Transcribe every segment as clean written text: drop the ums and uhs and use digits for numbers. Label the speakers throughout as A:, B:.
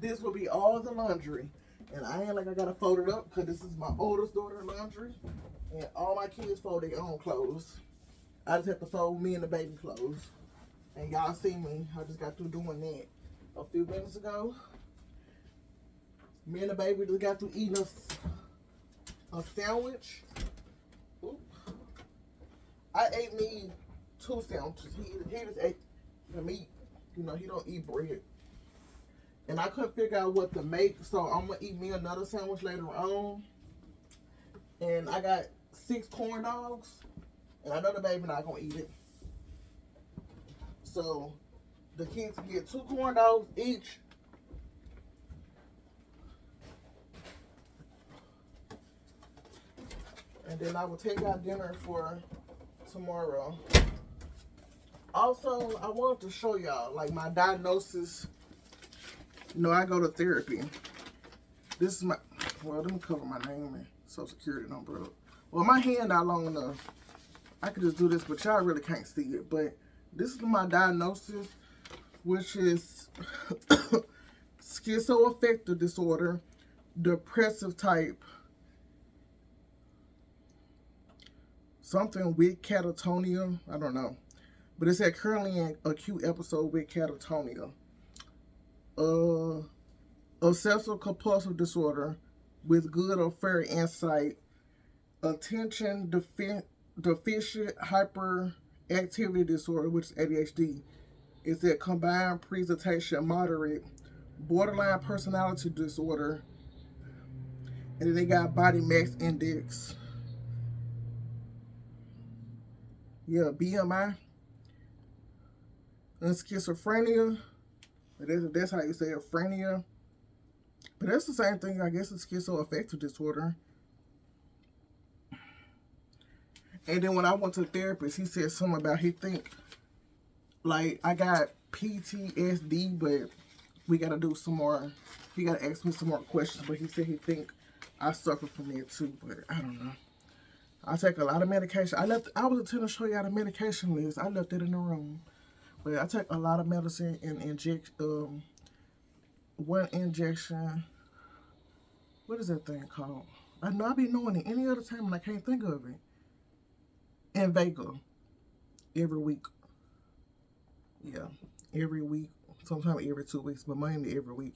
A: This will be all the laundry. And I ain't like I gotta fold it up because this is my oldest daughter's laundry. And all my kids fold their own clothes. I just have to fold me and the baby clothes. And y'all see me. I just got through doing that a few minutes ago. Me and the baby just got through eating a sandwich. Oop. I ate me 2 sandwiches. He just ate the meat. You know, he don't eat bread. And I couldn't figure out what to make, so I'm going to eat me another sandwich later on. And I got 6 corn dogs, and I know the baby not going to eat it. So the kids can get 2 corn dogs each. And then I will take out dinner for tomorrow. Also, I wanted to show y'all, like, my diagnosis. You know, I go to therapy. This is my, well, let me cover my name and Social Security number up. Well, my hand not long enough. I could just do this, but y'all really can't see it. But this is my diagnosis, which is schizoaffective disorder, depressive type, something with catatonia. I don't know. But it said currently in acute episode with catatonia. Obsessive compulsive disorder with good or fair insight, attention deficient hyperactivity disorder, which is ADHD. It's a combined presentation moderate, borderline personality disorder, and then they got body mass index. Yeah, BMI. And schizophrenia. That's how you say it, phrenia. But that's the same thing, I guess, it's schizoaffective disorder. And then when I went to the therapist, he said something about he think, like, I got PTSD, but we got to do some more. He got to ask me some more questions, but he said he think I suffer from it too, but I don't know. I take a lot of medication. I was intending to show y'all the medication list. I left it in the room. But I take a lot of medicine and inject, one injection. What is that thing called? I know I be knowing it any other time and I can't think of it. Invega. Every week. Yeah. Every week. Sometimes every 2 weeks, but mainly every week.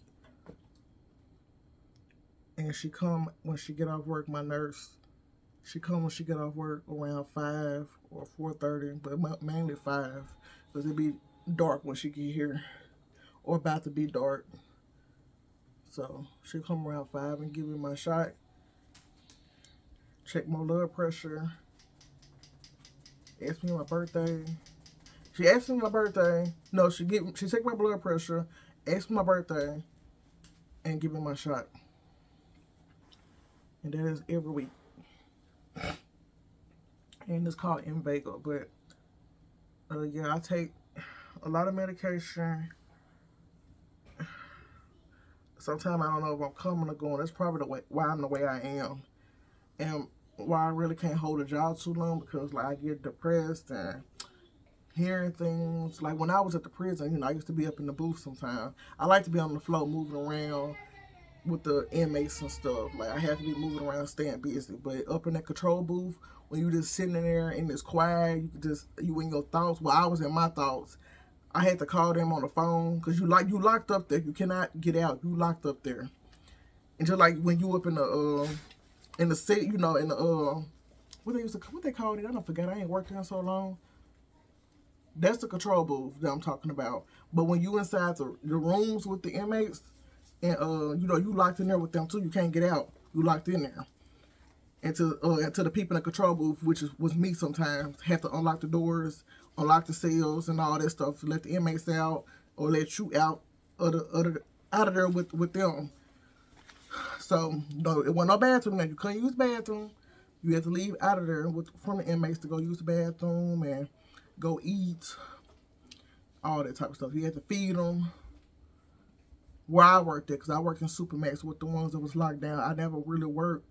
A: And she come when she get off work, my nurse. She come when she get off work around 5 or 4:30, but mainly 5. Because it be dark when she get here. Or about to be dark. So she'll come around 5 and give me my shot. Check my blood pressure. Ask me my birthday. She asked me my birthday. No, she take my blood pressure, ask me my birthday, and give me my shot. And that is every week. And it's called Invega. But yeah, I take a lot of medication. Sometimes I don't know if I'm coming or going. That's probably why I'm the way I am. And why I really can't hold a job too long, because like I get depressed and hearing things. Like when I was at the prison, you know, I used to be up in the booth sometimes. I like to be on the floor moving around with the inmates and stuff. Like I have to be moving around, staying busy. But up in that control booth, when you just sitting in there and it's quiet, you in your thoughts. Well, I was in my thoughts. I had to call them on the phone because you locked up there. You cannot get out. You locked up there. And just like when you up in the city, you know, in the what they call it? I don't forget. I ain't worked there so long. That's the control booth that I'm talking about. But when you inside the rooms with the inmates, and you know, you locked in there with them too. You can't get out. You locked in there. And to the people in the control booth, which was me sometimes, have to unlock the doors, unlock the cells, and all that stuff to let the inmates out or let you out of there with them. So no, it wasn't no bathroom there. You couldn't use the bathroom. You had to leave out of there from the inmates to go use the bathroom and go eat, all that type of stuff. You had to feed them. Where I worked at, because I worked in Supermax with the ones that was locked down. I never really worked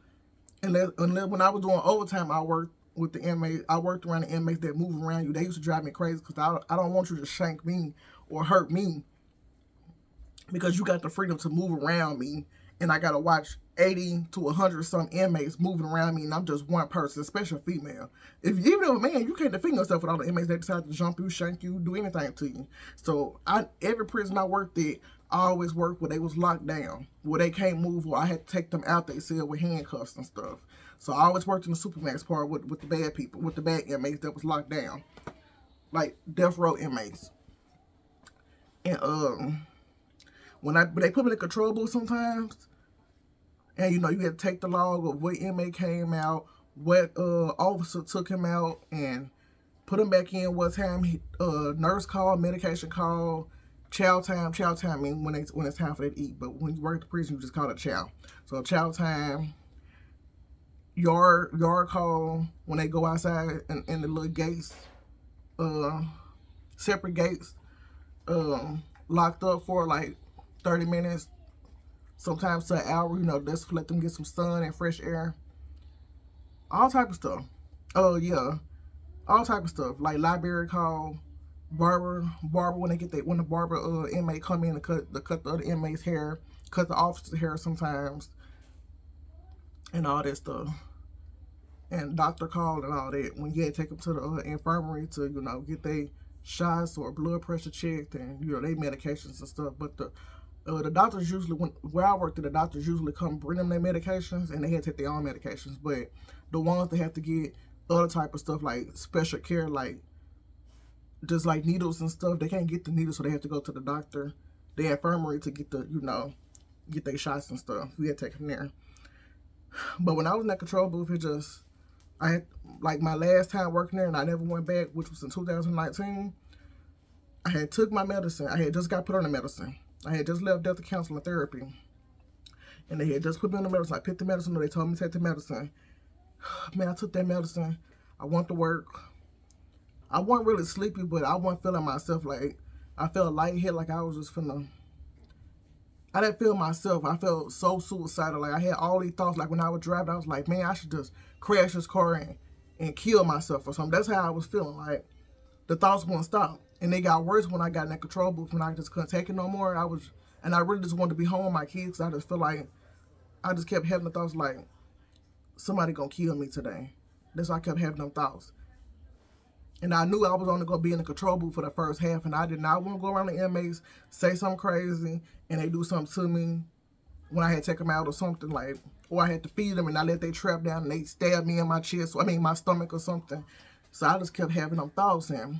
A: Unless when I was doing overtime, I worked with the inmates. I worked around the inmates that move around you. They used to drive me crazy because I don't want you to shank me or hurt me because you got the freedom to move around me, and I gotta watch 80 to 100 some inmates moving around me, and I'm just one person, especially a female. If even if a man, you can't defend yourself with all the inmates that decide to jump you, shank you, do anything to you. So every prison I worked at, I always worked where they was locked down, where they can't move, or I had to take them out they cell with handcuffs and stuff. So I always worked in the supermax part with the bad people, with the bad inmates that was locked down, like death row inmates. And when they put me in the control booth sometimes, and you had to take the log of what inmate came out, what officer took him out, and put him back in. What time nurse call, medication call, chow time. Chow time means when it's time for them to eat. But when you work at the prison, you just call it chow. So chow time, yard call when they go outside in the little gates, separate gates, locked up for like 30 minutes, sometimes to an hour, just to let them get some sun and fresh air. All type of stuff. Oh yeah, all type of stuff like library call, barber when the barber inmate come in to cut the other inmate's hair, cut the officer's hair sometimes, and all that stuff. And doctor call and all that when you had to take them to the infirmary to get their shots or blood pressure checked and their medications and stuff. But the doctors usually, where I worked at, the doctors usually come bring them their medications, and they had to take their own medications. But the ones that have to get other type of stuff like special care, like just like needles and stuff, they can't get the needles, so they have to go to the doctor, the infirmary, to get get their shots and stuff. We had to take them there. But when I was in that control booth, I had, like, my last time working there, and I never went back, which was in 2019. I had took my medicine. I had just got put on the medicine. I had just left Delta Counseling Therapy, and they had just put me on the medicine. I picked the medicine up. They told me to take the medicine. Man, I took that medicine. I went to work. I wasn't really sleepy, but I wasn't feeling myself. Like, I felt lightheaded, like I was just I didn't feel myself. I felt so suicidal. Like, I had all these thoughts. Like, when I was driving, I was like, man, I should just crash this car and kill myself or something. That's how I was feeling. Like, the thoughts wouldn't stop. And they got worse when I got in that control booth, when I just couldn't take it no more. And I really just wanted to be home with my kids. I just feel like I just kept having the thoughts like, somebody gonna kill me today. That's why I kept having them thoughts. And I knew I was only going to be in the control booth for the first half, and I did not want to go around the inmates, say something crazy, and they do something to me when I had to take them out or something, like, or I had to feed them and I let they trap down and they stab me in my chest, my stomach or something. So I just kept having them thoughts, and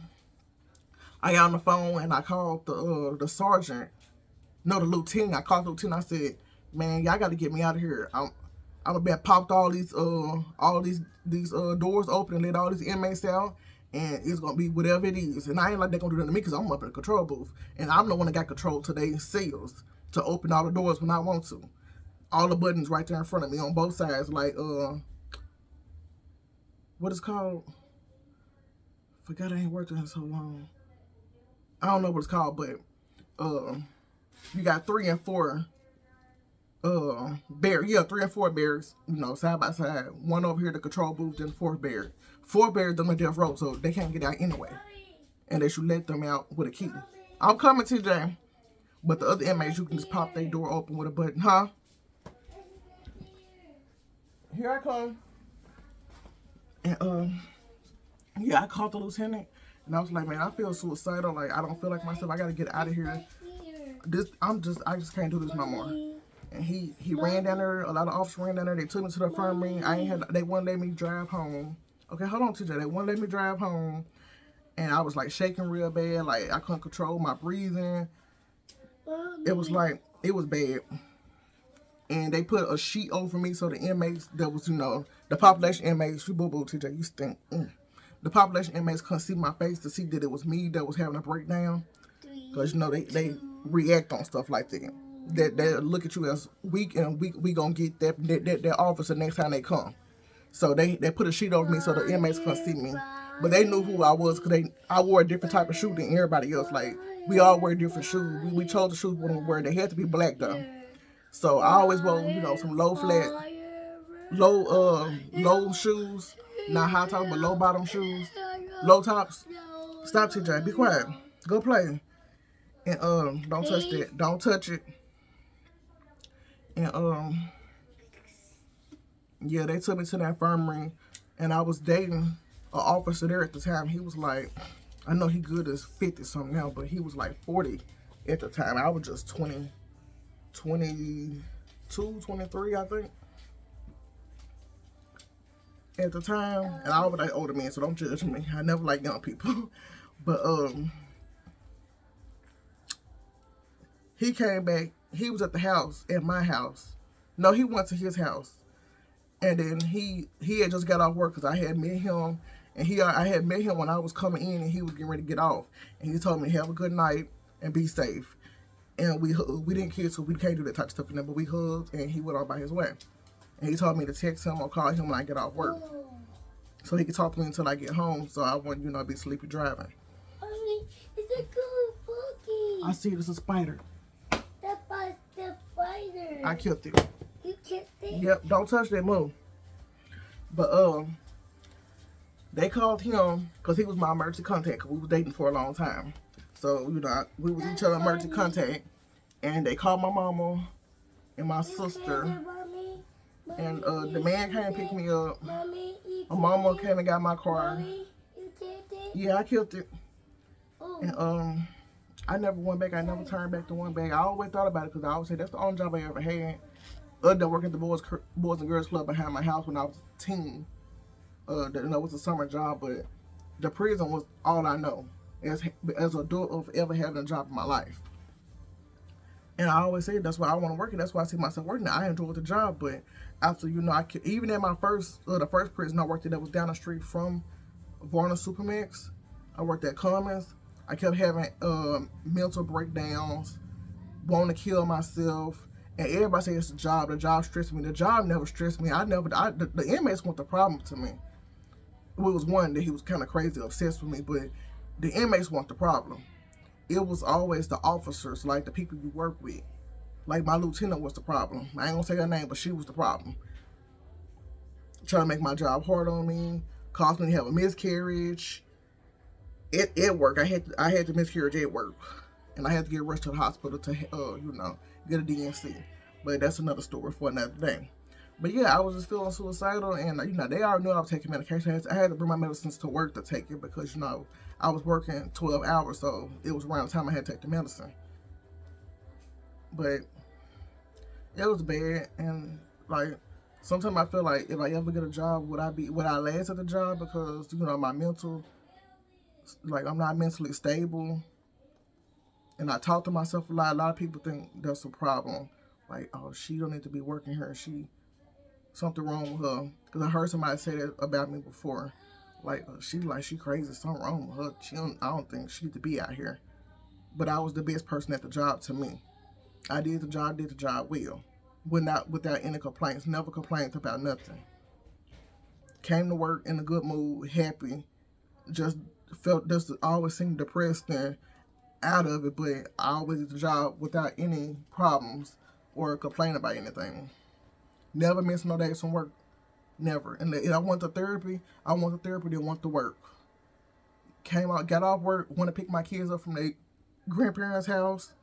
A: I got on the phone and I called the sergeant, no, the lieutenant. I called the lieutenant. I said, man, y'all got to get me out of here. I'm gonna be popped all these doors open and let all these inmates out. And it's going to be whatever it is. And I ain't like they're going to do that to me because I'm up in the control booth. And I'm the one that got control to their cells to open all the doors when I want to. All the buttons right there in front of me on both sides. Like, what is called? Forgot I ain't worked in so long. I don't know what it's called, but you got 3 and 4 barriers. Yeah, 3 and 4 barriers, side by side. One over here, the control booth, then 4 barriers. 4 barriers, them in death row, so they can't get out anyway. And they should let them out with a key. I'm coming, TJ. But the other inmates, you can just pop their door open with a button, huh? Here I come. And yeah, I called the lieutenant, and I was like, man, I feel suicidal. Like, I don't feel like myself. I gotta get out of here. I just can't do this no more. And he ran down there. A lot of officers ran down there. They took me to the infirmary. They wouldn't let me drive home. Okay, hold on, TJ. They wouldn't let me drive home. And I was like shaking real bad. Like, I couldn't control my breathing. It was bad. And they put a sheet over me so the inmates that was, the population inmates, you boo-boo, TJ, you stink. The population inmates couldn't see my face to see that it was me that was having a breakdown. Because, they react on stuff like that. They look at you as weak, and we gonna get that officer next time they come. So they put a sheet over me so the inmates couldn't see me. But they knew who I was because I wore a different type of shoe than everybody else. Like, we all wear different shoes. We chose the shoes we wear. They had to be black though. So I always wore, some low flat. low shoes, not high top, but low bottom shoes, low tops. Stop, TJ. Be quiet. Go play. And don't touch that. Don't touch it. And yeah, they took me to the infirmary, and I was dating an officer there at the time. He was like, I know he good as 50 something now, but he was like 40 at the time. I was just 20, 22, 23, I think, at the time. And I was like older man, so don't judge me. I never like young people. But he came back. He was at the house, at my house. No, he went to his house. And then he had just got off work because I had met him. And I had met him when I was coming in, and he was getting ready to get off. And he told me, have a good night and be safe. And we didn't kiss, so we can't do that type of stuff. But we hugged, and he went on by his way. And he told me to text him or call him when I get off work, so he could talk to me until I get home, so I wouldn't, be sleepy driving.
B: Mommy, it's a cool boogie.
A: I see it as a spider.
B: The spider.
A: I killed it.
B: You killed it?
A: Yep, don't touch that move. But they called him because he was my emergency contact, because we were dating for a long time. So, we was each other's emergency contact. And they called my mama and my sister. And the man came and picked me up. My mama came and got my car. Yeah, I killed it. And I never went back. I never turned back to one back. I always thought about it because I always said that's the only job I ever had. Other than working at the Boys and Girls Club behind my house when I was a teen. It was a summer job, but the prison was all I know as an adult of ever having a job in my life. And I always say that's why I want to work it. That's why I see myself working. I enjoy the job, but after even in my the first prison I worked at that was down the street from Varna Supermax, I worked at Commons. I kept having mental breakdowns, wanting to kill myself, and everybody says it's the job. The job stressed me. The job never stressed me. The inmates weren't the problem to me. Well, it was one that he was kind of crazy, obsessed with me, but the inmates weren't the problem. It was always the officers, like the people you work with. Like my lieutenant was the problem. I ain't gonna say her name, but she was the problem. Trying to make my job hard on me, caused me to have a miscarriage. It worked. I had the miscarriage at work, and I had to get rushed to the hospital to get a DNC. But that's another story for another day. But yeah, I was just feeling suicidal, and they already knew I was taking medication. I had to bring my medicines to work to take it because I was working 12 hours, so it was around the time I had to take the medicine. But it was bad, and sometimes I feel like if I ever get a job, would I last at the job because my mental, I'm not mentally stable, and I talk to myself a lot. A lot of people think that's a problem, like, oh, she don't need to be working here. Something wrong with her, because I heard somebody say that about me before. She crazy, something wrong with her. I don't think she need to be out here. But I was the best person at the job to me. I did the job well. Without any complaints. Never complained about nothing. Came to work in a good mood, happy. Just always seemed depressed and out of it, but I always did the job without any problems or complain about anything. Never missed no days from work. Never. And if I went to therapy, didn't want to work. Came out, got off work, went to pick my kids up from their grandparents' house,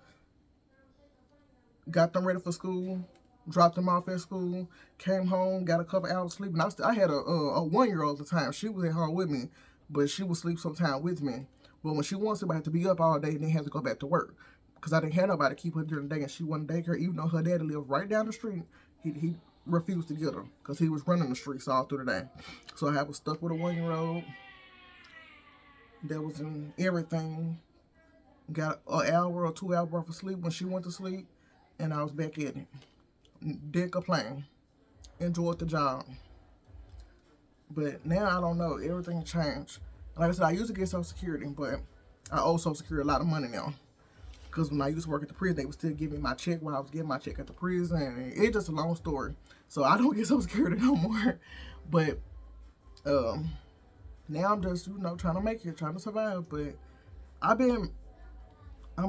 A: got them ready for school, dropped them off at school, came home, got a couple hours sleep. And I had a 1-year-old at the time. She was at home with me, but she would sleep sometime with me. But when she wanted somebody to be up all day, then had to go back to work. Because I didn't have nobody to keep her during the day, and she wasn't daycare. Even though her daddy lived right down the street, he refused to get her because he was running the streets all through the day. So I was stuck with a 1-year-old that was in everything. Got an hour or 2 hours worth of sleep when she went to sleep, and I was back at it. Didn't complain. Enjoyed the job. But now I don't know. Everything changed. Like I said, I used to get Social Security, but I owe Social Security a lot of money now. Because when I used to work at the prison, they would still give me my check while I was getting my check at the prison. And it's just a long story. So I don't get Social Security no more. But now I'm just, trying to make it, trying to survive. But I'm going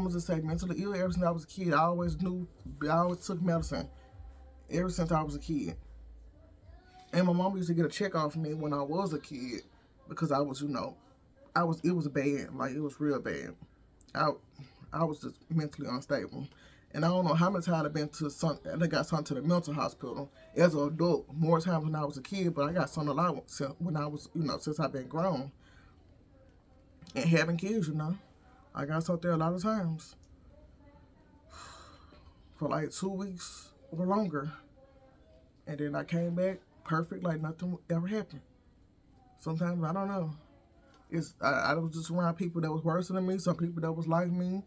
A: to just say mentally ill ever since I was a kid. I always took medicine ever since I was a kid. And my mom used to get a check off me when I was a kid because I was, it was bad. Like, it was real bad. I was just mentally unstable. And I don't know how many times I've been I got sent to the mental hospital as an adult, more times when I was a kid, but I got sent a lot when I was, since I've been grown and having kids, I got sent there a lot of times for like 2 weeks or longer. And then I came back perfect, like nothing ever happened. Sometimes, I don't know. I was just around people that was worse than me, some people that was like me,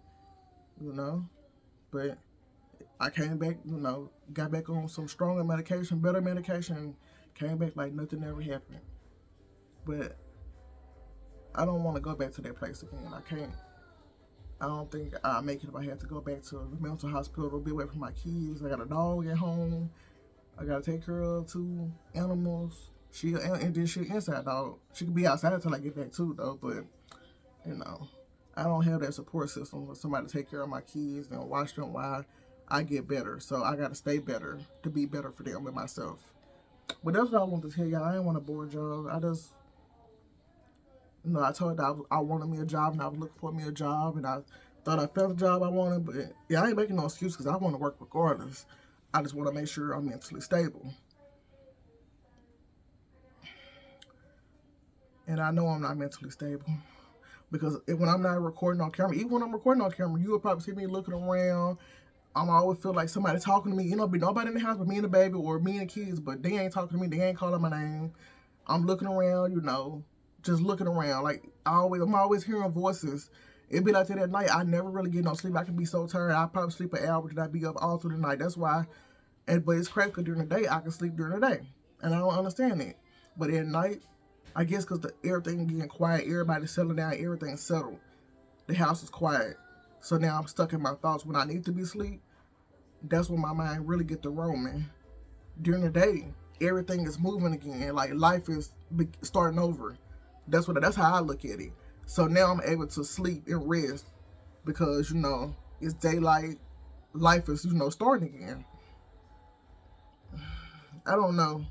A: But I came back, got back on some stronger medication, better medication, and came back like nothing ever happened. But I don't want to go back to that place again. I can't. I don't think I'll make it if I have to go back to the mental hospital, be away from my kids. I got a dog at home. I got to take care of 2 animals. And then she inside dog. She could be outside until I get back too, though. But, I don't have that support system with somebody to take care of my kids and watch them while I get better. So I got to stay better to be better for them and myself. But that's what I want to tell y'all. I didn't want to bore y'all. I just, I told her I wanted me a job and I was looking for me a job. And I thought I found the job I wanted. But, yeah, I ain't making no excuse because I want to work regardless. I just want to make sure I'm mentally stable. And I know I'm not mentally stable. Because when I'm not recording on camera, even when I'm recording on camera, you will probably see me looking around. I always feel like somebody talking to me. Be nobody in the house but me and the baby or me and the kids, but they ain't talking to me. They ain't calling my name. I'm looking around, just looking around. Like, I'm always hearing voices. It be like that at night. I never really get no sleep. I can be so tired. I probably sleep an hour and I be up all through the night. That's why. But it's crazy because during the day, I can sleep during the day. And I don't understand it. But at night, I guess because everything getting quiet, everybody settling down, everything's settled. The house is quiet. So now I'm stuck in my thoughts. When I need to be asleep, that's when my mind really get to roaming. During the day, everything is moving again. Like life is starting over. That's how I look at it. So now I'm able to sleep and rest because, it's daylight. Life is, starting again. I don't know.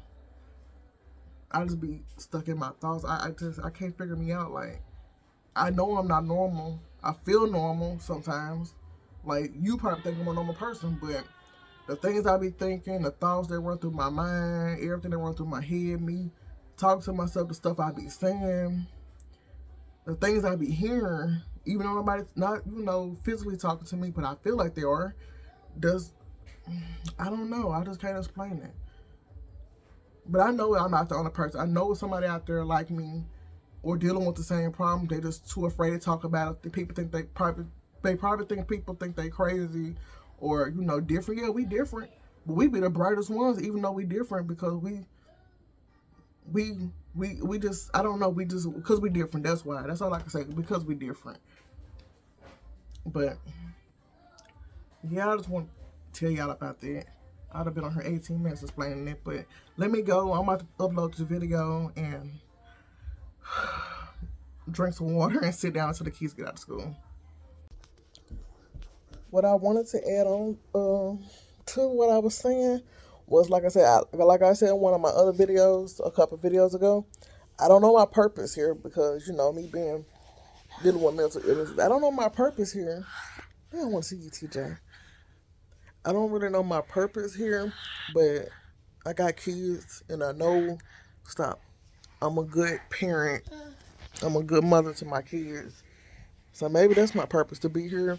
A: I just be stuck in my thoughts. I can't figure me out. Like, I know I'm not normal. I feel normal sometimes. Like, you probably think I'm a normal person, but the things I be thinking, the thoughts that run through my mind, everything that run through my head, me talking to myself, the stuff I be saying, the things I be hearing, even though nobody's not, physically talking to me, but I feel like they are, I don't know. I just can't explain it. But I know I'm not the only person. I know somebody out there like me or dealing with the same problem. They're just too afraid to talk about it. The people think they probably think people think they crazy or, different. Yeah, we different. But we be the brightest ones even though we different because we just, I don't know, because we different. That's why. That's all I can say, because we different. But, yeah, I just want to tell y'all about that. I'd have been on here 18 minutes explaining it, but let me go. I'm about to upload this video and drink some water and sit down until the kids get out of school. What I wanted to add on to what I was saying was, like I said in one of my other videos, a couple videos ago, I don't know my purpose here because, me dealing with mental illness. I don't know my purpose here. I don't want to see you, TJ. I don't really know my purpose here, but I got kids and I know, I'm a good parent. I'm a good mother to my kids. So maybe that's my purpose, to be here,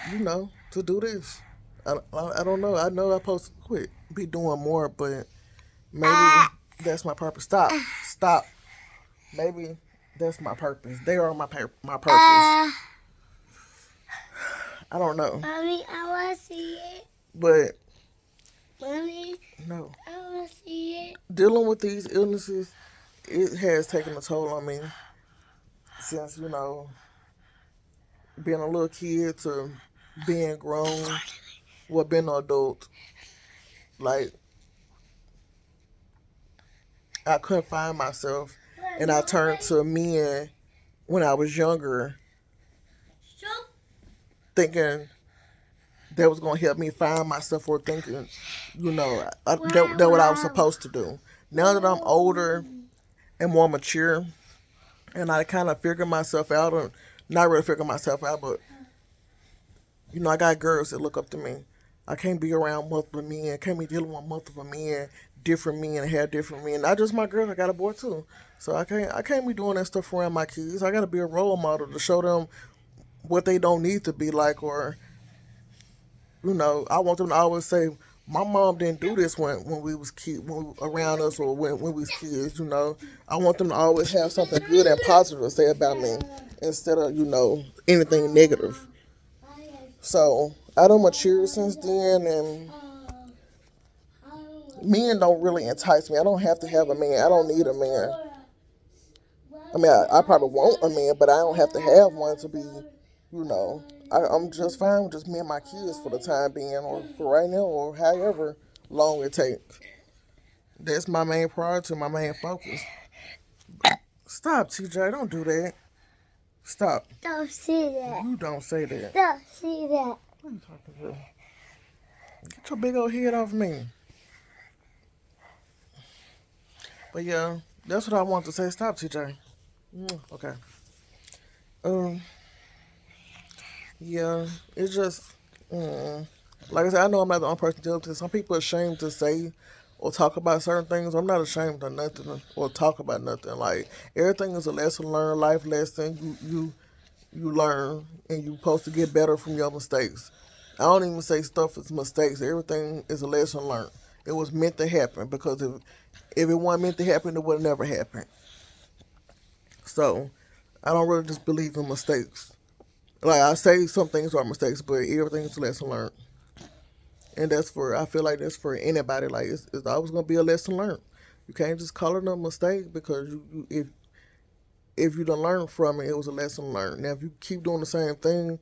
A: to do this. I don't know. I know I'm supposed to be doing more, but maybe that's my purpose. Stop. Maybe that's my purpose. They are my purpose. I don't know.
B: Mommy, I want to see it.
A: But,
B: Mommy,
A: no.
B: I want to see it.
A: Dealing with these illnesses, it has taken a toll on me since, being a little kid to being grown, being an adult. Like, I couldn't find myself, and I turned to men when I was younger, thinking that was gonna help me find myself or thinking, that what I was supposed to do. Now that I'm older and more mature, and I kind of figure myself out, or not really figure myself out, but I got girls that look up to me. I can't be around multiple men. Can't be dealing with multiple men, different men, have different men. Not just my girls. I got a boy too. So I can't be doing that stuff around my kids. I got to be a role model to show them what they don't need to be like, or I want them to always say, my mom didn't do this when we was around us, or when we was kids. I want them to always have something good and positive to say about me instead of anything negative. So I done matured since then, and men don't really entice me. I don't have to have a man. I don't need a man. I mean, I probably want a man, but I don't have to have one to be, I'm just fine with just me and my kids for the time being, or for right now, or however long it takes. That's my main priority, my main focus. Stop, TJ. Don't do that. Stop.
B: Don't see that.
A: You don't say that.
B: Don't see that.
A: What are you talking about? Get your big old head off me. But yeah, that's what I want to say. Stop, TJ. Okay. Yeah, it's just, like I said, I know I'm not the only person dealing with this. Some people are ashamed to say or talk about certain things. I'm not ashamed of nothing or talk about nothing. Like, everything is a lesson learned, life lesson. You learn, and you're supposed to get better from your mistakes. I don't even say stuff is mistakes. Everything is a lesson learned. It was meant to happen, because if it wasn't meant to happen, it would have never happened. So, I don't really just believe in mistakes. Like, I say some things are mistakes, but everything is a lesson learned. And I feel like that's for anybody. Like, it's always going to be a lesson learned. You can't just call it a mistake, because if you don't learn from it, it was a lesson learned. Now, if you keep doing the same thing,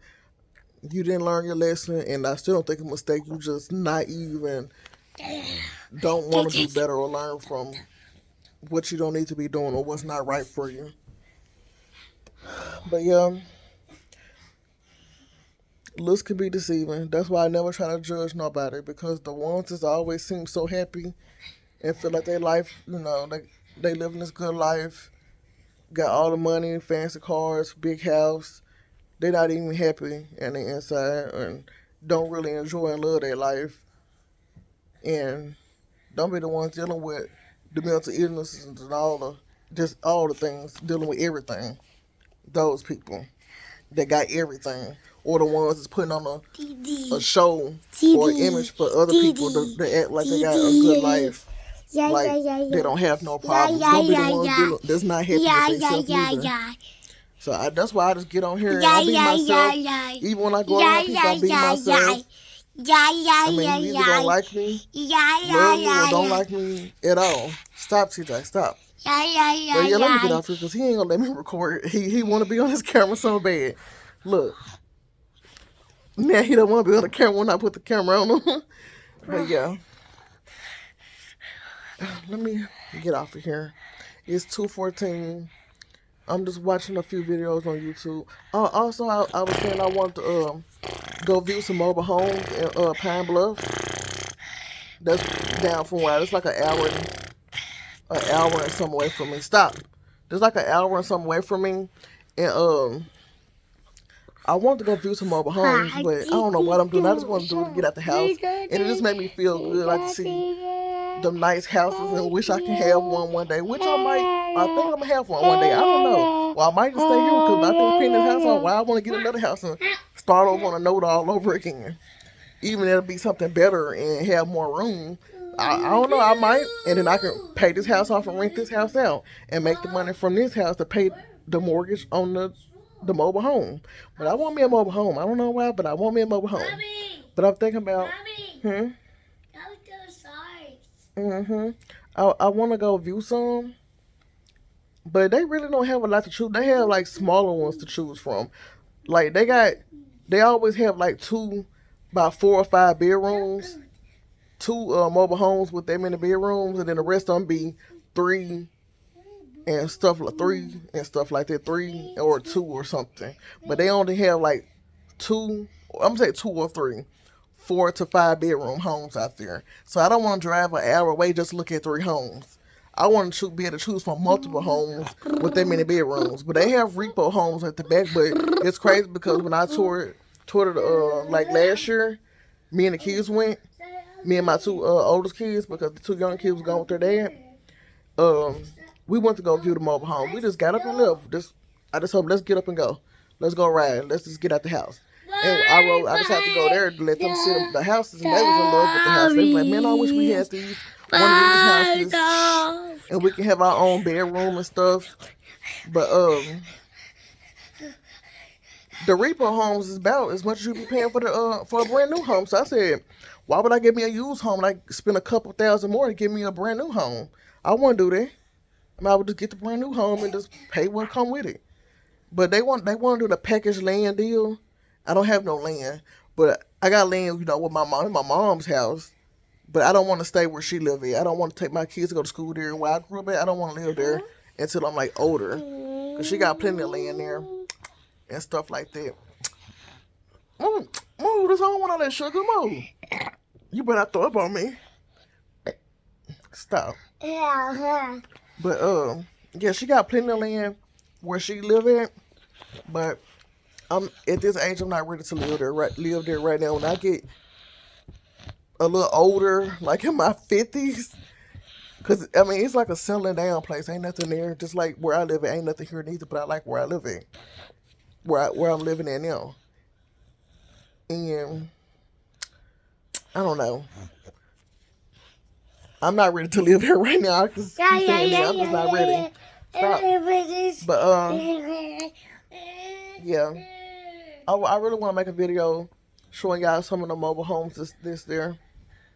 A: you didn't learn your lesson, and I still don't think it's a mistake. You just naive and don't want to do better or learn from what you don't need to be doing or what's not right for you. But yeah, looks can be deceiving. That's why I never try to judge nobody, because the ones that always seem so happy and feel like their life, they living this good life, got all the money, fancy cars, big house. They're not even happy on the inside, and don't really enjoy and love their life. And don't be the ones dealing with the mental illnesses and all the things, dealing with everything. Those people that got everything, or the ones that's putting on a show or an image for other people to act like they got a good life. They don't have no problems. Don't be the ones that's not happy with themselves either. So that's why I just get on here and I be myself. Even when I go around people, I be myself. I mean, you either don't like me, love me, or don't like me at all. Stop, TJ, stop. But yeah, let me get off here, because he ain't gonna let me record. He want to be on his camera so bad. Look, now he don't want to be on the camera when I put the camera on him. But yeah, let me get off of here. It's 2:14. I'm just watching a few videos on YouTube. Also, I was saying I want to go view some mobile homes in Pine Bluff. That's down from where it's like an hour and some away from me. Stop. There's like an hour and some away from me, and I want to go view some mobile homes, but I don't know what I'm doing. I just want to do it to get out the house, and it just made me feel good, like to see them nice houses, and wish I can have one day. Which I think I'm gonna have one day. I don't know. Well, I might just stay here, because I think paying this house on. Why I want to get another house and start over on a note all over again. Even if it'll be something better and have more room. I don't know, I might, and then I can pay this house off and rent this house out and make the money from this house to pay the mortgage on the mobile home. But I want me a mobile home. I don't know why, but I want me a mobile home.
B: Mommy,
A: But I'm thinking about,
B: Mommy,
A: I want to go view some, but they really don't have a lot to choose. They have like smaller ones to choose from. Like they always have like 2 by 4 or 5 bedrooms. 2 mobile homes with that many bedrooms, and then the rest of them be 3 and stuff like that, 3 or 2 or something. But they only have like 2. I'm gonna say 2 or 3 4 to 5 bedroom homes out there. So I don't want to drive an hour away just to look at 3 homes. I want to be able to choose from multiple homes with that many bedrooms. But they have repo homes at the back. But it's crazy because when I toured like last year, me and the kids went. Me and my 2 oldest kids, because the 2 young kids was going with their dad. We went to go view the mobile home. We just got up and left. I just hope, let's get up and go. Let's go ride. Let's just get out the house. And I just had to go there to let them see the houses, and they was in love with the house. They was like, man, I wish we had one of these houses, and we can have our own bedroom and stuff. But the repo homes is about as much as you be paying for a brand new home. So I said, why would I get me a used home and I spend a couple $1,000 more to get me a brand new home? I wouldn't do that. I would just get the brand new home and just pay what come with it. But they want to do the package land deal. I don't have no land, but I got land, with my mom in my mom's house. But I don't want to stay where she live at. I don't want to take my kids to go to school there. Where I grew up at, I don't want to live there until I'm like older, cause she got plenty of land there and stuff like that. Move, this I don't want all that sugar. Move. You better not throw up on me. Stop. But yeah, she got plenty of land where she live at. But I'm at this age, I'm not ready to live there right now. When I get a little older, like in my 50s, because it's like a settling down place. Ain't nothing there. Just like where I live at, ain't nothing here neither. But I like where I live at, where I'm living at now. And I don't know. I'm not ready to live here right now. I'm just not ready. Stop. But yeah, I really want to make a video showing y'all some of the mobile homes there.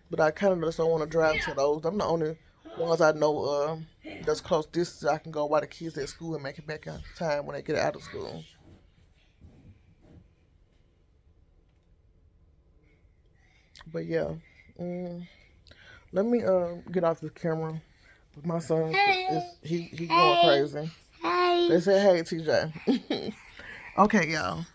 A: But I kind of just don't want to drive to those. I'm the only ones I know that's close distance. I can go while the kids at school and make it back on time when they get out of school. But yeah, let me get off this camera with my son. He going crazy. They say, hey, TJ. Okay, y'all.